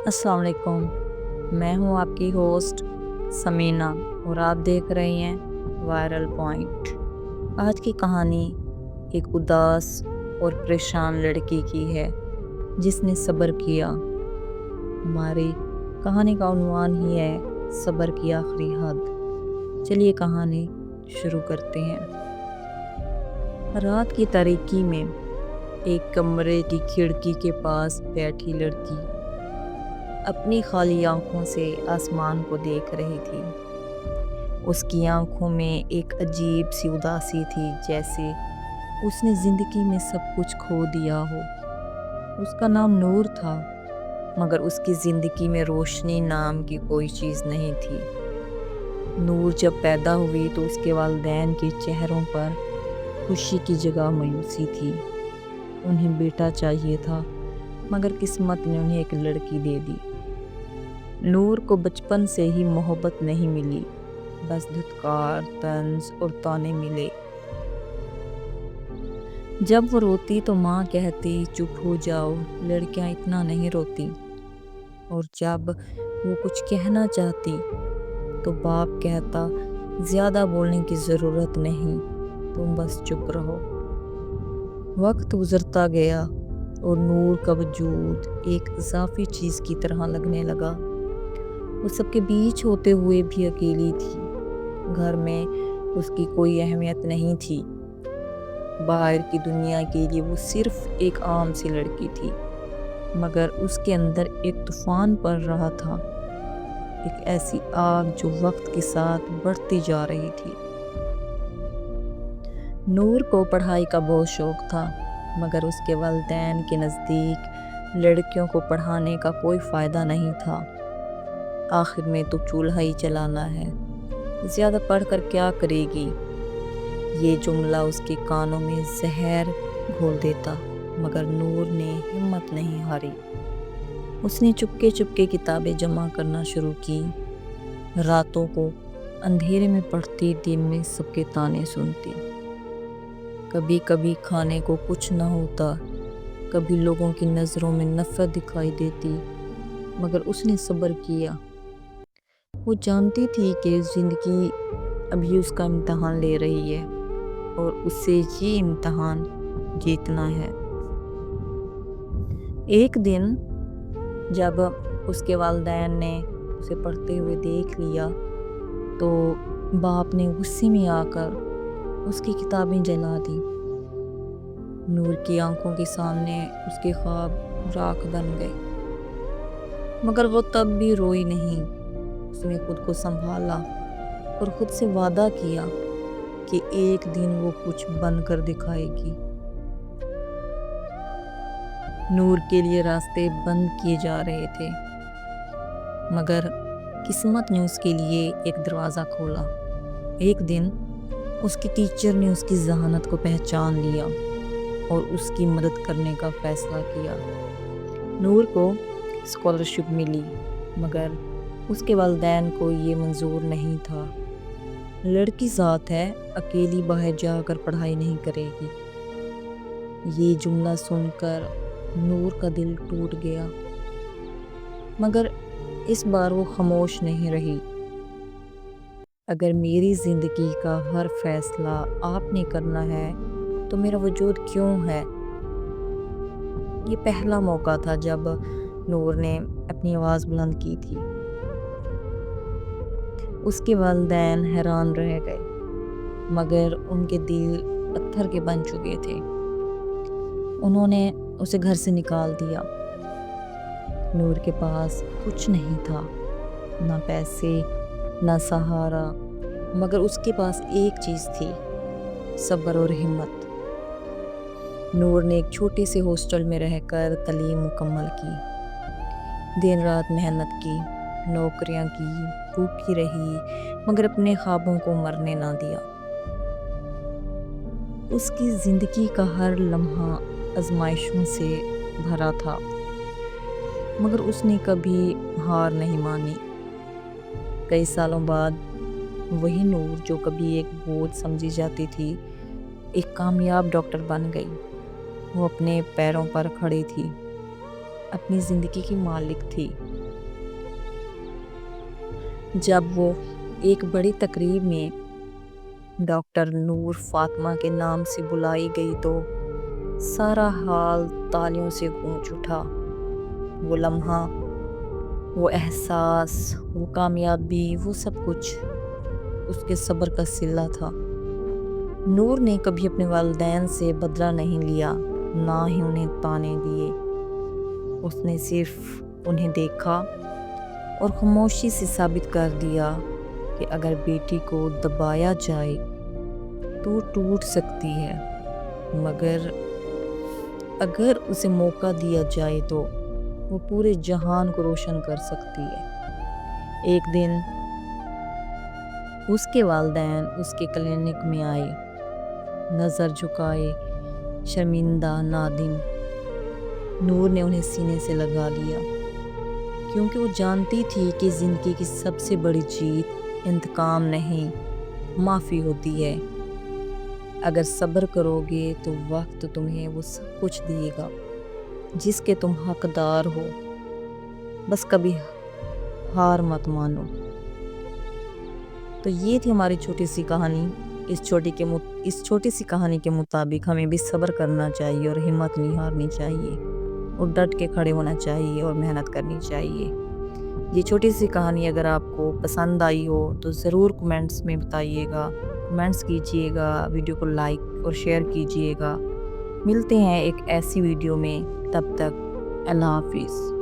अस्सलाम वालेकुम। मैं हूँ आपकी होस्ट समीना और आप देख रही हैं वायरल पॉइंट। आज की कहानी एक उदास और परेशान लड़की की है जिसने सब्र किया। हमारी कहानी का उन्वान ही है सब्र की आखिरी हद। चलिए कहानी शुरू करते हैं। रात की तारीकी में एक कमरे की खिड़की के पास बैठी लड़की अपनी खाली आंखों से आसमान को देख रही थी। उसकी आंखों में एक अजीब सी उदासी थी, जैसे उसने जिंदगी में सब कुछ खो दिया हो। उसका नाम नूर था, मगर उसकी जिंदगी में रोशनी नाम की कोई चीज़ नहीं थी। नूर जब पैदा हुई तो उसके वालिदैन के चेहरों पर खुशी की जगह मायूसी थी। उन्हें बेटा चाहिए था, मगर किस्मत ने उन्हें एक लड़की दे दी। नूर को बचपन से ही मोहब्बत नहीं मिली, बस धुतकार, तंज और ताने मिले। जब वो रोती तो माँ कहती चुप हो जाओ, लड़कियां इतना नहीं रोती। और जब वो कुछ कहना चाहती तो बाप कहता ज्यादा बोलने की जरूरत नहीं, तुम बस चुप रहो। वक्त गुजरता गया और नूर का वजूद एक इजाफी चीज की तरह लगने लगा। वो सबके बीच होते हुए भी अकेली थी। घर में उसकी कोई अहमियत नहीं थी। बाहर की दुनिया के लिए वो सिर्फ एक आम सी लड़की थी, मगर उसके अंदर एक तूफान पड़ रहा था, एक ऐसी आग जो वक्त के साथ बढ़ती जा रही थी। नूर को पढ़ाई का बहुत शौक था, मगर उसके वालिदैन के नज़दीक लड़कियों को पढ़ाने का कोई फ़ायदा नहीं था। आखिर में तो चूल्हा ही चलाना है, ज़्यादा पढ़कर क्या करेगी। ये जुमला उसके कानों में जहर घोल देता, मगर नूर ने हिम्मत नहीं हारी। उसने चुपके चुपके किताबें जमा करना शुरू की। रातों को अंधेरे में पढ़ती, दिन में सबके ताने सुनती। कभी कभी खाने को कुछ न होता, कभी लोगों की नज़रों में नफ़रत दिखाई देती, मगर उसने सब्र किया। वो जानती थी कि ज़िंदगी अभी उसका इम्तहान ले रही है और उसे ये इम्तहान जीतना है। एक दिन जब उसके वालिदैन ने उसे पढ़ते हुए देख लिया तो बाप ने गुस्से में आकर उसकी किताबें जला दी। नूर की आंखों के सामने उसके ख्वाब राख बन गए, मगर वो तब भी रोई नहीं। उसने खुद को संभाला और खुद से वादा किया कि एक दिन वो कुछ बनकर दिखाएगी। नूर के लिए रास्ते बंद किए जा रहे थे, मगर किस्मत ने उसके लिए एक दरवाज़ा खोला। एक दिन उसकी टीचर ने उसकी जहानत को पहचान लिया और उसकी मदद करने का फैसला किया। नूर को स्कॉलरशिप मिली, मगर उसके वालिदैन को ये मंजूर नहीं था। लड़की ज़ात है, अकेली बाहर जाकर पढ़ाई नहीं करेगी। ये जुमला सुनकर नूर का दिल टूट गया, मगर इस बार वो खामोश नहीं रही। अगर मेरी ज़िंदगी का हर फैसला आपने करना है तो मेरा वजूद क्यों है। ये पहला मौका था जब नूर ने अपनी आवाज़ बुलंद की थी। उसके वालिदैन हैरान रह गए, मगर उनके दिल पत्थर के बन चुके थे। उन्होंने उसे घर से निकाल दिया। नूर के पास कुछ नहीं था, ना पैसे, ना सहारा, मगर उसके पास एक चीज़ थी, सब्र और हिम्मत। नूर ने एक छोटे से हॉस्टल में रहकर तालीम मुकम्मल की। दिन रात मेहनत की, नौकरियां की, भूखी रही, मगर अपने ख्वाबों को मरने ना दिया। उसकी ज़िंदगी का हर लम्हा आजमाइशों से भरा था, मगर उसने कभी हार नहीं मानी। कई सालों बाद वही नूर जो कभी एक बोझ समझी जाती थी, एक कामयाब डॉक्टर बन गई। वो अपने पैरों पर खड़ी थी, اپنی زندگی کی مالک تھی۔ جب وہ ایک بڑی تقریب میں ڈاکٹر نور فاطمہ کے نام سے بلائی گئی تو سارا حال تالیوں سے گونج اٹھا۔ وہ لمحہ، وہ احساس، وہ کامیابی، وہ سب کچھ اس کے صبر کا صلہ تھا۔ نور نے کبھی اپنے والدین سے بدلہ نہیں لیا، نہ ہی انہیں طعنے دیے۔ اس نے صرف انہیں دیکھا اور خاموشی سے ثابت کر دیا کہ اگر بیٹی کو دبایا جائے تو وہ ٹوٹ سکتی ہے، مگر اگر اسے موقع دیا جائے تو وہ پورے جہان کو روشن کر سکتی ہے۔ ایک دن اس کے والدین اس کے کلینک میں آئے، نظر جھکائے، شرمندہ، نادم۔ نور نے انہیں سینے سے لگا لیا، کیونکہ وہ جانتی تھی کہ زندگی کی سب سے بڑی جیت انتقام نہیں، معافی ہوتی ہے۔ اگر صبر کرو گے تو وقت تمہیں وہ سب کچھ دے گا جس کے تم حقدار ہو، بس کبھی ہار مت مانو۔ تو یہ تھی ہماری چھوٹی سی کہانی۔ اس چھوٹی سی کہانی کے مطابق ہمیں بھی صبر کرنا چاہیے اور ہمت نہیں ہارنی چاہیے اور ڈٹ کے کھڑے ہونا چاہیے اور محنت کرنی چاہیے۔ یہ چھوٹی سی کہانی اگر آپ کو پسند آئی ہو تو ضرور کمنٹس میں بتائیے گا، کمنٹس کیجیے گا، ویڈیو کو لائک اور شیئر کیجیے گا۔ ملتے ہیں ایک ایسی ویڈیو میں، تب تک اللہ حافظ۔